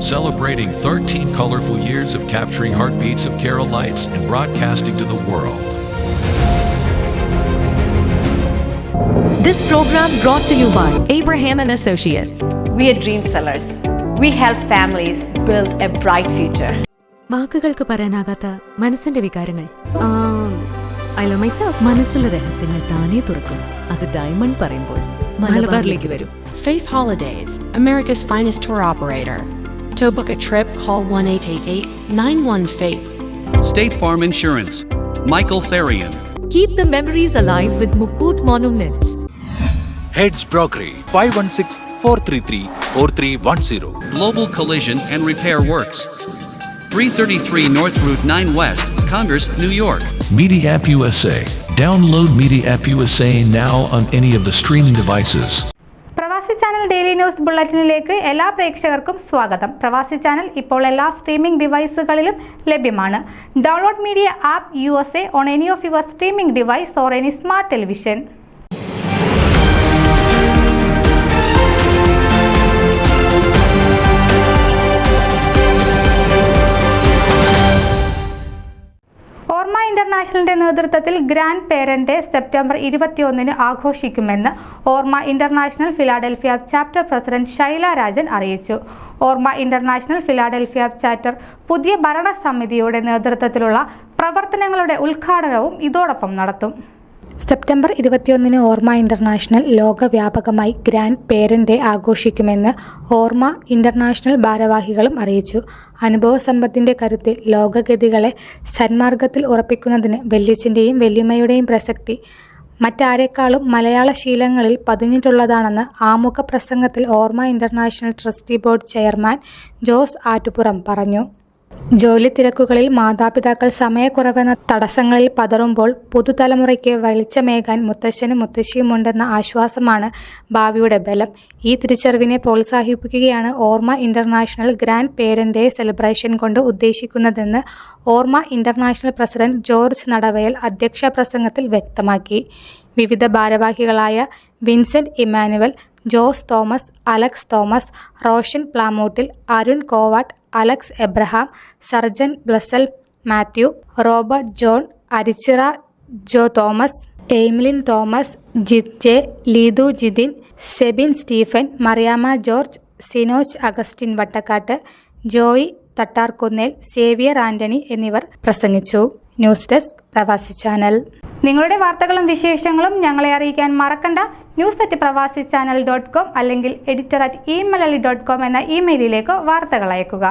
celebrating 13 colorful years of capturing heartbeats of Kerala lights and broadcasting to the world. This program brought to you by Abraham and Associates. We are dream sellers. We help families build a bright future. വാക്കുകൾക്ക് പറയാനാകാത്ത മനസ്സിന്റെ വികാരങ്ങൾ. I love myself. മനസ്സിലെ രഹസ്യങ്ങൾ താനേ തുറക്കും. അത് diamond പറയുമ്പോൾ മലബാറിലേക്ക് വരും. Faith Holidays, America's finest tour operator. To book a trip, call 1-888-91-FAITH. State Farm Insurance, Michael Therian. Keep the memories alive with Mukut Monuments. Heads Brokery 516-433-4310. Global Collision and Repair Works, 333 North Route 9 West, Congress, New York. Media App USA. Download Media App USA now on any of the streaming devices. പ്രവാസി channel daily news ബുള്ളറ്റിനിലേക്ക് എല്ലാ പ്രേക്ഷകർക്കും സ്വാഗതം. പ്രവാസി channel ഇപ്പോൾ എല്ലാ streaming ഡിവൈസുകളിലും ലഭ്യമാണ്. Download media app USA on any of your streaming device or any smart television. ഓർമ്മ ഇന്റർനാഷണലിന്റെ നേതൃത്വത്തിൽ ഗ്രാൻഡ് പേരന്റ് ഡേ സെപ്റ്റംബർ 21 ആഘോഷിക്കുമെന്ന് ഓർമ്മ international Philadelphia chapter president Shaila Rajan അറിയിച്ചു. ഓർമ്മ ഇന്റർനാഷണൽ ഫിലാഡൽഫിയ ചാപ്റ്റർ പുതിയ ഭരണസമിതിയുടെ നേതൃത്വത്തിലുള്ള പ്രവർത്തനങ്ങളുടെ ഉദ്ഘാടനവും ഇതോടൊപ്പം നടത്തും. സെപ്റ്റംബർ 21 ഓർമ്മ ഇന്റർനാഷണൽ ലോകവ്യാപകമായി ഗ്രാൻഡ് പേരന്റ് ഡേ ആഘോഷിക്കുമെന്ന് ഓർമ്മ ഇന്റർനാഷണൽ ഭാരവാഹികളും അറിയിച്ചു. അനുഭവസമ്പത്തിന്റെ കരുത്തിൽ ലോകഗതികളെ സന്മാർഗത്തിൽ ഉറപ്പിക്കുന്നതിന് വല്യച്ഛൻ്റെയും വല്യമ്മയുടെയും പ്രസക്തി മറ്റാരേക്കാളും മലയാള ശീലങ്ങളിൽ പതിഞ്ഞിട്ടുള്ളതാണെന്ന് ആമുഖ പ്രസംഗത്തിൽ ഓർമ്മ international trustee board chairman Jose Attupuram പറഞ്ഞു. ജോലി തിരക്കുകളിൽ മാതാപിതാക്കൾ സമയക്കുറവെന്ന തടസ്സങ്ങളിൽ പതറുമ്പോൾ പുതുതലമുറയ്ക്ക് വെളിച്ചമേകാൻ മുത്തശ്ശനും മുത്തശ്ശിയുമുണ്ടെന്ന ആശ്വാസമാണ് ഭാവിയുടെ ബലം. ഈ തിരിച്ചറിവിനെ പ്രോത്സാഹിപ്പിക്കുകയാണ് ഓർമ്മ international grand parent day celebration കൊണ്ട് ഉദ്ദേശിക്കുന്നതെന്ന് ഓർമ്മ ഇന്റർനാഷണൽ പ്രസിഡന്റ് ജോർജ് നടവയൽ അധ്യക്ഷ പ്രസംഗത്തിൽ വ്യക്തമാക്കി. വിവിധ ഭാരവാഹികളായ Vincent Emmanuel, Jose Thomas, Alex Thomas, Roshan Plamoottil, Arun Kovattu, Alex Abraham, സർജൻ ബ്ലസൽ Mathew, Robert John, Arichira Jo Thomas, എയ്മിലിൻ Thomas, Jith Leethu Jithin, Sebin Stephen, Mariyamma George, Sinoj Augustine Vattakattu, Joy Thattarkunnel, Xavier Antony എന്നിവർ പ്രസംഗിച്ചു. News desk Pravasi channel. നിങ്ങളുടെ വാർത്തകളും വിശേഷങ്ങളും ഞങ്ങളെ അറിയിക്കാൻ മറക്കണ്ട. news@pravasichannel.com അല്ലെങ്കിൽ editor@emailali.com എന്ന ഇമെയിലിലേക്ക് വാർത്തകൾ അയക്കുക.